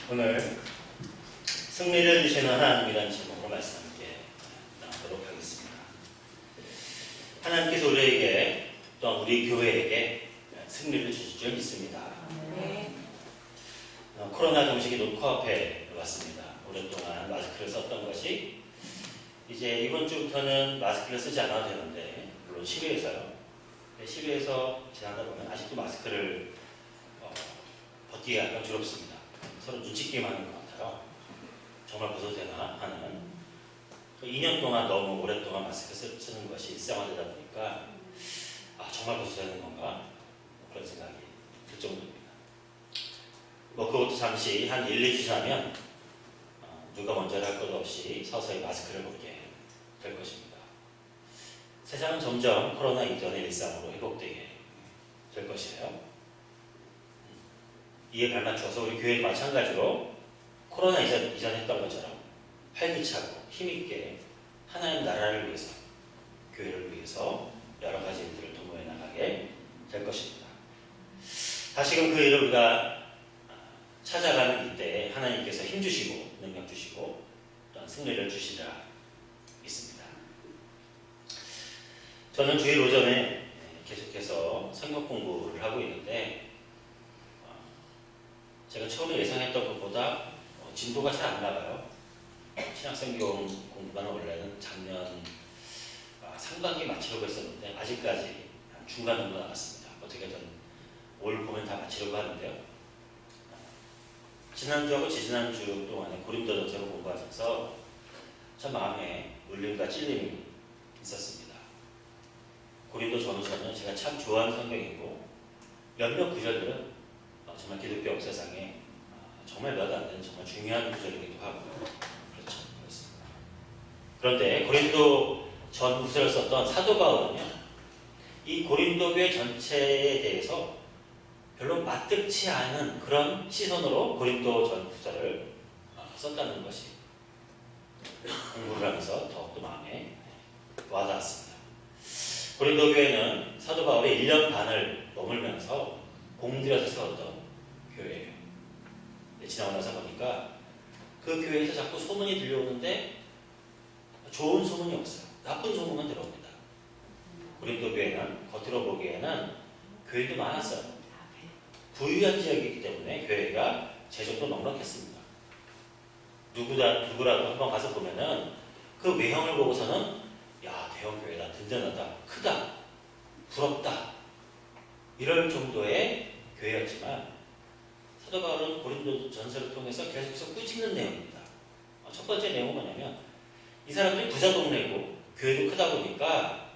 오늘 승리를 주시는 하나님이라는 제목으로 말씀 함께 나누도록 하겠습니다. 하나님께서 우리에게 또한 우리 교회에게 승리를 주실 줄 믿습니다. 네. 코로나 종식이 코앞에 왔습니다. 오랫동안 마스크를 썼던 것이 이제 이번 주부터는 마스크를 쓰지 않아도 되는데, 물론 실외에서요. 실외에서 지나다 보면 아직도 마스크를 벗기가 약간 두렵습니다. 서로 눈치게임 하는 것 같아요. 정말 벗어도 되나 하는. 2년 동안 너무 오랫동안 마스크 쓰는 것이 일상화되다 보니까 정말 벗어도 되는 건가? 그런 생각이 들 정도입니다. 그것도 잠시 한 1, 2주 지나면 누가 먼저 할 것 없이 서서히 마스크를 벗게 될 것입니다. 세상은 점점 코로나 이전의 일상으로 회복되게 될 것이에요. 이에 발맞춰서 우리 교회도 마찬가지로 코로나 이전 했던 것처럼 활기차고 힘있게 하나님 나라를 위해서, 교회를 위해서 여러 가지 일들을 도모해 나가게 될 것입니다. 다시금 그 일을 우리가 찾아가는 이때에 하나님께서 힘주시고 능력 주시고 또한 승리를 주시리라 믿습니다. 저는 주일 오전에 계속해서 성경 공부를 하고 있는데 제가 처음에 예상했던 것보다 진도가 잘 안 나가요. 신약성경 공부는 원래는 작년 상반기 마치려고 했었는데 아직까지 중간 정도 남았습니다. 어떻게든 올 보면 다 마치려고 하는데요. 지난주하고 지지난주 동안에 고린도전서를 공부하면서 참 마음에 울림과 찔림이 있었습니다. 고린도전서는 제가 참 좋아하는 성경이고 몇몇 구절들은 정말 기독교 역사상에 정말 몇 안 되는 정말 중요한 구절이기도 하고 그렇죠. 그렇습니다. 그런데 고린도 전후서를 썼던 사도 바울은요, 이 고린도 교회 전체에 대해서 별로 맞득치 않은 그런 시선으로 고린도 전후서를 썼다는 것이 공부를 하면서 더욱더 마음에 와닿았습니다. 고린도 교회는 사도 바울이 1년 반을 머물면서 공들여서 세웠던 교회예요. 지나고 나서 보니까 그 교회에서 자꾸 소문이 들려오는데 좋은 소문이 없어요. 나쁜 소문만 들어옵니다. 고린도 교회는 겉으로 보기에는 교회도 많았어요. 부유한 지역이기 때문에 교회가 제정도 넉넉했습니다. 누구라도 한번 가서 보면은 그 외형을 보고서는 야, 대형 교회다, 든든하다, 크다, 부럽다 이럴 정도의 교회였지만 사도 바울은 고린도 전서를 통해서 계속해서 꾸짖는 내용입니다. 첫 번째 내용은 뭐냐면 이 사람들이 부자 동네고 교회도 크다 보니까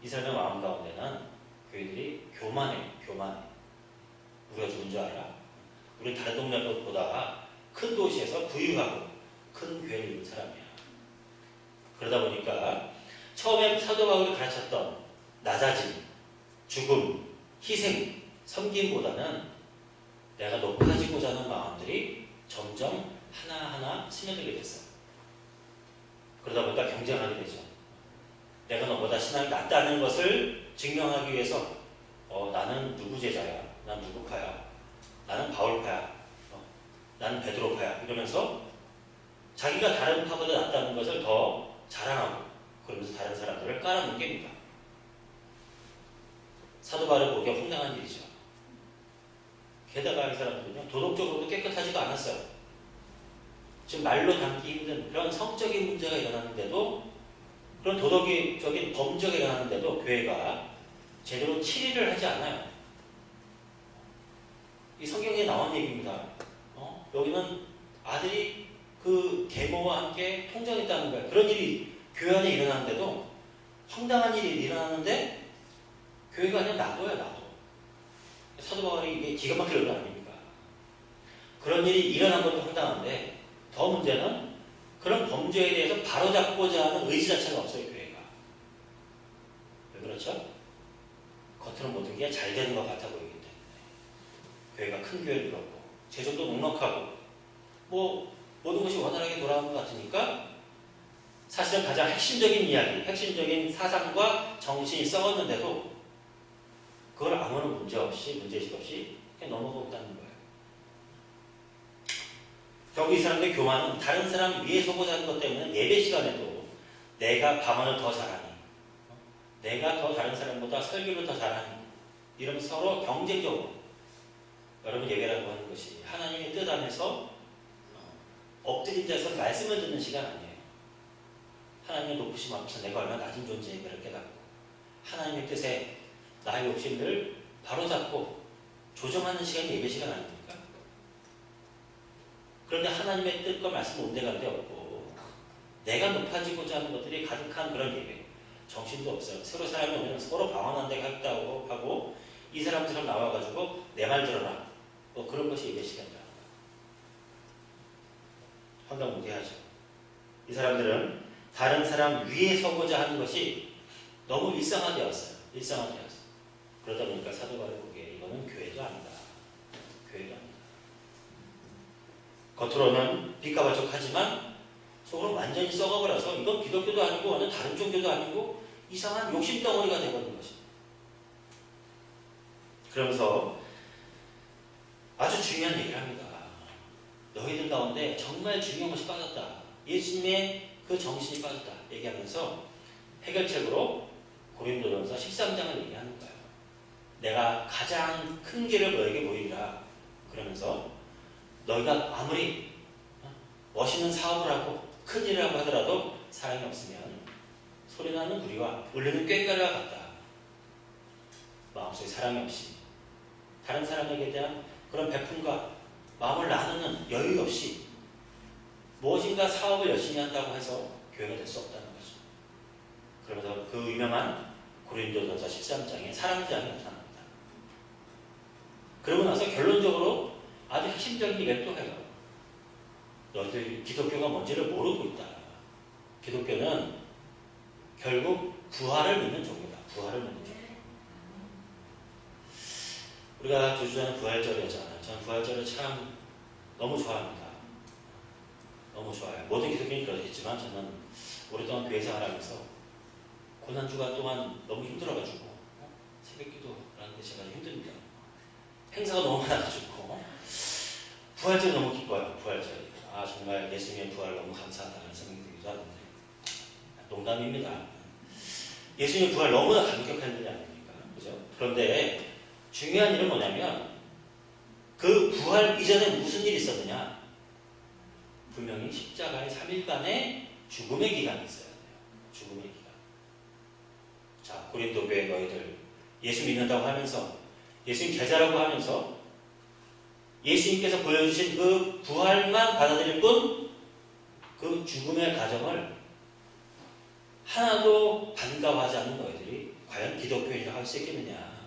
이 사람의 마음 가운데는 교회들이 교만해. 우리가 누군 줄 알아? 우리 다른 동네보다 큰 도시에서 부유하고 큰 교회를 이룬 사람이야. 그러다 보니까 처음에 사도 바울이 가르쳤던 낮아짐, 죽음, 희생, 섬김보다는 내가 높아지고자 하는 마음들이 점점 하나하나 스며들게 됐어요. 그러다 보니까 경쟁하게 되죠. 내가 너보다 신앙이 낮다는 것을 증명하기 위해서 나는 누구 제자야, 난 누구 파야, 나는 바울파야, 나는 베드로파야 이러면서 자기가 다른 파보다 낫다는 것을 더 자랑하고 그러면서 다른 사람들을 깔아뭉갭니다. 사도 바울을 보기에 황당한 일이죠. 게다가 이 사람들은요, 도덕적으로도 깨끗하지도 않았어요. 지금 말로 담기 힘든 그런 성적인 문제가 일어났는데도, 그런 도덕적인 범죄가 일어났는데도 교회가 제대로 치리를 하지 않아요. 이 성경에 나온 얘기입니다. 여기는 아들이 그 계모와 함께 통정했다는 거예요. 그런 일이 교회 안에 일어났는데도, 황당한 일이 일어났는데 교회가 그냥 놔둬요, 놔둬. 사도 바울이 이게 기가 막힐 일 아닙니까? 그런 일이 일어난 것도 황당한데 더 문제는 그런 범죄에 대해서 바로잡고자 하는 의지 자체가 없어요, 교회가. 왜 그렇죠? 겉으로 모든 게 잘 되는 것 같아 보이기 때문에 교회가 큰 교회를 그렇고 재정도 넉넉하고 모든 것이 원활하게 돌아가는 것 같으니까 사실은 가장 핵심적인 이야기, 핵심적인 사상과 정신이 썩었는데도 그걸 아무런 문제의식 없이 그냥 넘어가고 있다는 거예요. 결국 이 사람들의 교만은 다른 사람 위에 서고자 하는 것 때문에 예배 시간에도 내가 방언을 더 잘하니, 내가 더 다른 사람보다 설교를 더 잘하니, 이러면 서로 경쟁적으로 여러분 예배라고 하는 것이 하나님의 뜻 안에서 엎드린 자에서 말씀을 듣는 시간 아니에요. 하나님의 높으심 앞에서 내가 얼마나 낮은 존재인가를 깨닫고 하나님의 뜻에 나의 욕심을 바로잡고 조정하는 시간이 예배 시간 아닙니까? 그런데 하나님의 뜻과 말씀은 온데간데 없고 내가 높아지고자 하는 것들이 가득한 그런 예배, 정신도 없어요. 서로 사람이 오면 서로 방언한 데가 있다고 하고 이 사람처럼 나와가지고 내 말 들어라, 뭐 그런 것이 예배 시간이다. 황당무계하죠. 이 사람들은 다른 사람 위에 서고자 하는 것이 너무 일상화되었어요. 일상화되었어요. 그러다 보니까 사도 바울이 보기에 이거는 교회도 아니다. 교회도 아니다. 겉으로는 빛과 반짝하지만 속으로 완전히 썩어버려서 이건 기독교도 아니고 어느 다른 종교도 아니고 이상한 욕심덩어리가 되버린 것입니다. 그러면서 아주 중요한 얘기를 합니다. 너희들 가운데 정말 중요한 것이 빠졌다. 예수님의 그 정신이 빠졌다. 얘기하면서 해결책으로 고린도전서 13장을 얘기하는 거예요. 내가 가장 큰 길을 너에게 보이리라. 그러면서 너희가 아무리 멋있는 사업을 하고 큰 일을 하고 하더라도 사랑이 없으면 소리나는 구리와 울리는 꽹과리와 같다. 마음속에 사랑이 없이 다른 사람에게 대한 그런 베품과 마음을 나누는 여유 없이 무엇인가 사업을 열심히 한다고 해서 교회가 될 수 없다는 거죠. 그러면서 그 유명한 고린도전서 13장에 사랑장이 나타납니다. 그러고 나서 결론적으로 아주 핵심적인 얘기를 또 해요. 너희들 기독교가 뭔지를 모르고 있다. 기독교는 결국 부활을 믿는 종교다. 부활을 믿는 종교. 우리가 두 주 전에 부활절이었잖아요. 저는 부활절을 참 너무 좋아합니다. 너무 좋아요. 모든 기독교인이 그러겠지만 저는 오랫동안 교회 생활하면서 고난주간 동안 너무 힘들어가지고 새벽기도라는 게 제가 힘듭니다. 행사가 너무 많아가지고 부활절이 너무 기뻐요. 부활절. 아 정말 예수님의 부활 너무 감사하다는 생각이 들기도 하는데 농담입니다. 예수님의 부활 너무나 감격한 일이 아닙니까? 그죠? 그런데 중요한 일은 뭐냐면 그 부활 이전에 무슨 일이 있었느냐? 분명히 십자가의 3일간의 죽음의 기간이 있어야 돼요. 죽음의 기간. 자, 고린도 교회 너희들 예수 믿는다고 하면서 예수님 제자라고 하면서 예수님께서 보여주신 그 부활만 받아들일 뿐 그 죽음의 과정을 하나도 반가워하지 않는 너희들이 과연 기독교인이라고 할 수 있겠느냐?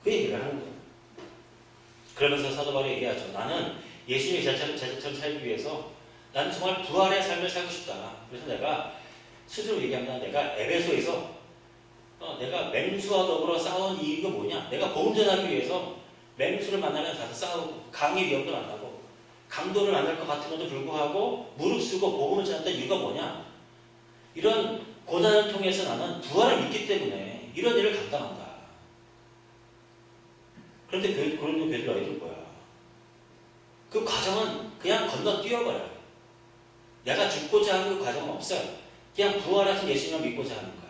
그 얘기를 하는 거예요. 그러면서 사도 바울이 얘기하죠. 나는 예수님의 제자처럼 살기 위해서 나는 정말 부활의 삶을 살고 싶다. 그래서 내가 스스로 얘기합니다. 내가 에베소에서 내가 맹수와 더불어 싸운 이유가 뭐냐? 내가 복음 전하기 위해서 맹수를 만나면 가서 싸우고 강의 위험도 만나고 강도를 만날 것 같음에도 불구하고 무릅쓰고 복음을 전했던 이유가 뭐냐? 이런 고난을 통해서 나는 부활을 믿기 때문에 이런 일을 감당한다. 그런데 고린도 교회들 너희들 뭐야? 그 과정은 그냥 건너뛰어버려요. 내가 죽고자 하는 그 과정은 없어요. 그냥 부활하신 예수님을 믿고자 하는 거예요.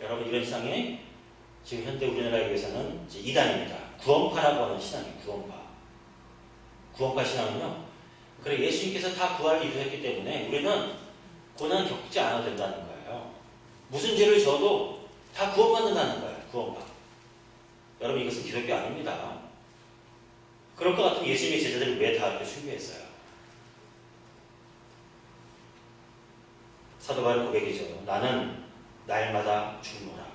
여러분 이런 신앙이 지금 현대 우리나라에 비해서는 이제 이단입니다. 구원파라고 하는 신앙이에요. 구원파. 구원파 신앙은요. 그래 예수님께서 다 부활을 이루셨기 때문에 우리는 고난 겪지 않아도 된다는 거예요. 무슨 죄를 져도 다 구원받는다는 거예요. 구원파. 여러분 이것은 기독교 아닙니다. 그럴 것 같으면 예수님의 제자들이 왜 다 이렇게 숭배했어요? 사도 바울의 고백이죠. 나는 날마다 죽노라.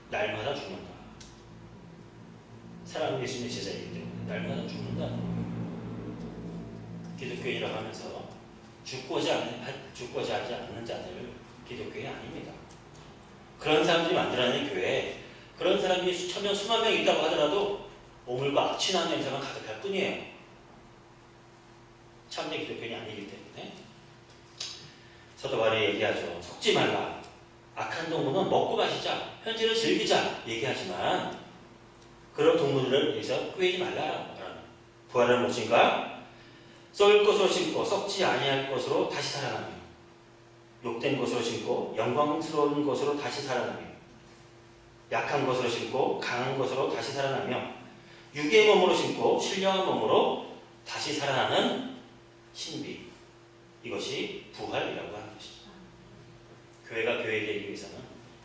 날마다 죽는다. 사랑하는 예수님의 제자이기 때문에 날마다 죽는다는 거예요. 기독교인이라고 하면서 죽고자 하지 않는 자들 기독교인이 아닙니다. 그런 사람들이 만들어낸 교회에 그런 사람이 수천 명, 수만 명 있다고 하더라도 오물과 악취난 냄새만 가득할 뿐이에요. 참된 기독교인이 아니기 때문에. 사도 바울이 얘기하죠. 속지 말라. 악한 동물은 먹고 마시자. 현재를 즐기자. 얘기하지만 그런 동물들을 위해서 꾀지 말라. 부활하는 목숨과 썩을 것으로 심고 썩지 아니할 것으로 다시 살아나며 욕된 것으로 심고 영광스러운 것으로 다시 살아나며 약한 것으로 심고 강한 것으로 다시 살아나며 육의 몸으로 심고 신령한 몸으로 다시 살아나는 신비. 이것이 부활이라고 하는 것이죠. 교회가 교회되기 위해서는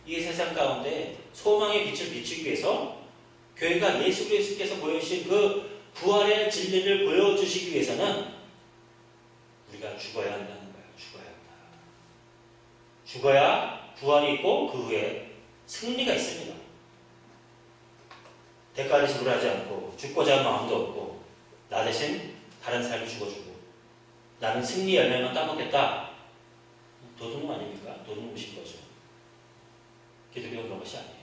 이 세상 가운데 소망의 빛을 비추기 위해서 교회가 예수 그리스도께서 보여주신 그 부활의 진리를 보여주시기 위해서는 우리가 죽어야 한다는 거예요. 죽어야 한다. 죽어야 부활이 있고 그 후에 승리가 있습니다. 대가를 지불하지 않고 죽고자 하는 마음도 없고 나 대신 다른 사람이 죽어주고 나는 승리 열매만 따먹겠다. 도둑놈 아닙니까? 도둑놈이신 거죠. 기독교는 그런 것이 아니에요.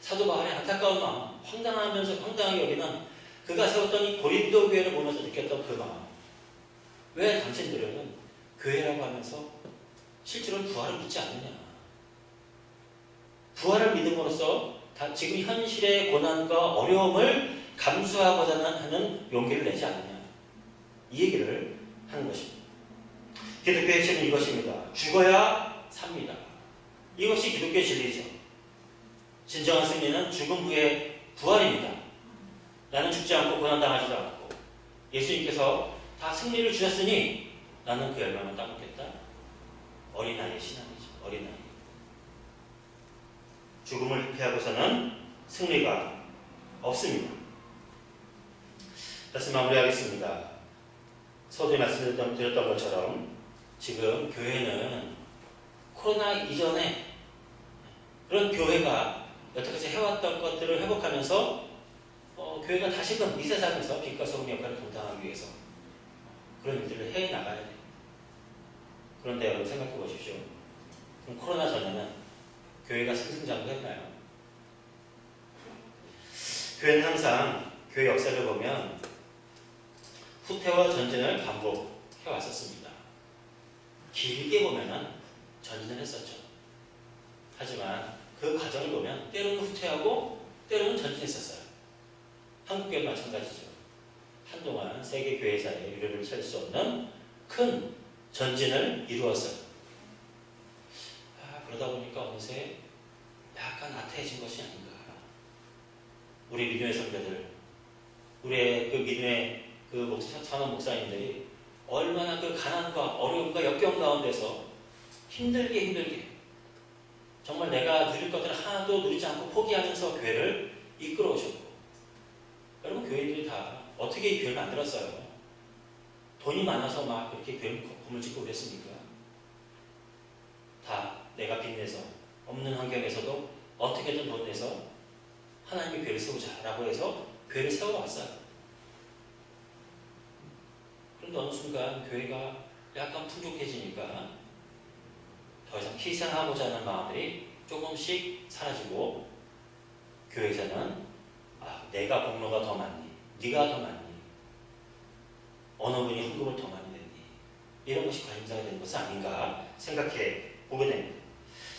사도 바울의 안타까운 마음, 황당하게 여기는 그가 세웠던 이 고린도 교회를 보면서 느꼈던 그 마음. 왜 당신들은 교회라고 하면서 실제로는 부활을 믿지 않느냐. 부활을 믿음으로써 지금 현실의 고난과 어려움을 감수하고자 하는 용기를 내지 않느냐. 이 얘기를 하는 것입니다. 기독교의 핵심은 이것입니다. 죽어야 삽니다. 이것이 기독교의 진리죠. 진정한 승리는 죽음 후의 부활입니다. 나는 죽지 않고 고난당하지도 않고 예수님께서 다 승리를 주셨으니 나는 그 열매만 따먹겠다. 어린아이의 신앙이죠. 어린아이. 죽음을 회피하고서는 승리가 없습니다. 다시 마무리하겠습니다. 서두에 말씀드렸던 것처럼 지금 교회는 코로나 이전에 그런 교회가 여태까지 해왔던 것들을 회복하면서 교회가 다시금 이 세상에서 빛과 소금 역할을 감당하기 위해서 그런 일들을 해나가야 돼요. 그런데 여러분 생각해 보십시오. 그럼 코로나 전에는 교회가 승승장구했나요? 교회는 항상 교회 역사를 보면 후퇴와 전진을 반복해 왔었습니다. 길게 보면은 전진을 했었죠. 하지만 그 과정을 보면 때로는 후퇴하고 때로는 전진했었어요. 한국교회도 마찬가지죠. 한동안 세계 교회사의 유례를 찰 수 없는 큰 전진을 이루었어요. 그러다 보니까 어느새 약간 나태해진 것이 아닌가. 우리 믿음의 선배들, 우리의 그 믿음의 그 선원 목사님들이 얼마나 그 가난과 어려움과 역경 가운데서 힘들게 정말 내가 누릴 것들을 하나도 누리지 않고 포기하면서 교회를 이끌어 오셨고, 여러분 교회들이 다 어떻게 이 교회를 만들었어요? 돈이 많아서 막 그렇게 교회를 건물 짓고 그랬습니까? 다 내가 빚내서 없는 환경에서도 어떻게든 돈 내서 하나님의 교회를 세우자라고 해서 교회를 세워왔어요. 그런데 어느 순간 교회가 약간 풍족해지니까 더 이상 희생하고자 하는 마음들이 조금씩 사라지고 교회에서는 내가 공로가 더 많니? 네가 더 많니? 어느 분이 헌금을 더 많이 냈니? 이런 것이 관심사가 되는 것은 아닌가 생각해 보게 됩니다.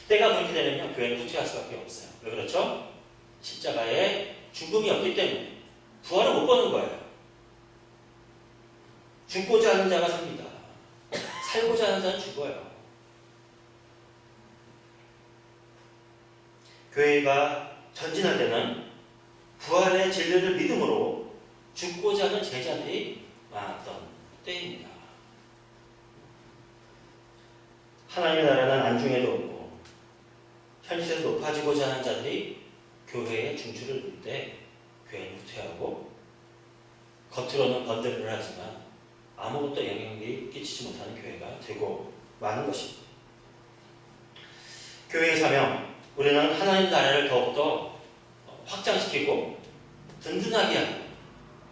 때가 그렇게 되면요, 교회는 후퇴할 수밖에 없어요. 왜 그렇죠? 십자가에 죽음이 없기 때문에 부활을 못 보는 거예요. 죽고자 하는 자가 삽니다. 살고자 하는 자는 죽어요. 교회가 전진할 때는 부활의 진리를 믿음으로 죽고자 하는 제자들이 많았던 때입니다. 하나님의 나라는 안중에도 없고 현실에서 높아지고자 하는 자들이 교회에 중추를 둘 때 교회는 후퇴하고 겉으로는 번들을 하지만 아무것도 영향력이 끼치지 못하는 교회가 되고 마는 것입니다. 교회의 사명, 우리는 하나님 나라를 더욱더 확장시키고 든든하게 하고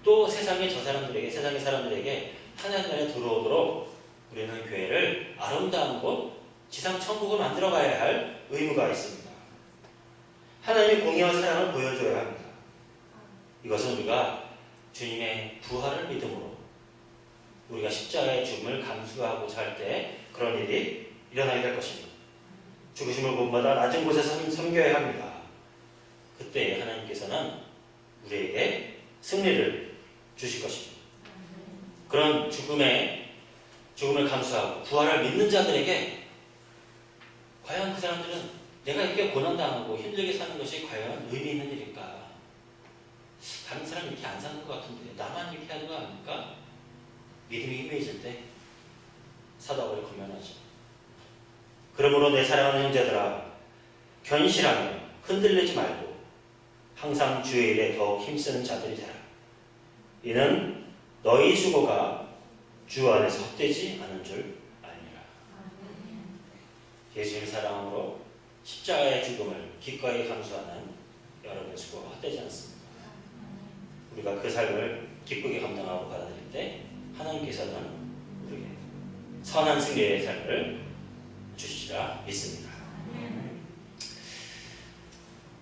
또 세상의 사람들에게 하나님 나라에 들어오도록 우리는 교회를 아름다운 곳, 지상 천국을 만들어 가야 할 의무가 있습니다. 하나님의 공의와 사랑을 보여줘야 합니다. 이것은 우리가 주님의 부활을 믿음으로 우리가 십자가의 죽음을 감수하고자 할 때 그런 일이 일어나게 될 것입니다. 죽으심을 본받아 낮은 곳에서 섬겨야 합니다. 그때 하나님께서는 우리에게 승리를 주실 것입니다. 그런 죽음을 감수하고 부활을 믿는 자들에게 과연 그 사람들은 내가 이렇게 고난당하고 힘들게 사는 것이 과연 의미 있는 일일까? 다른 사람 이렇게 안 사는 것 같은데 나만 이렇게 하는 거 아닐까? 믿음이 희미해질 때 사도바울이 권면하죠. 그러므로 내 사랑하는 형제들아, 견실하며 흔들리지 말고 항상 주의 일에 더욱 힘쓰는 자들이 되라. 이는 너희 수고가 주 안에서 헛되지 않은 줄 알미라. 예수님의 사랑으로 십자가의 죽음을 기꺼이 감수하는 여러분의 수고가 헛되지 않습니다. 우리가 그 삶을 기쁘게 감당하고 받아들일 때 하나님께서는 우리에게 선한 승리의 삶을 주시리라 믿습니다.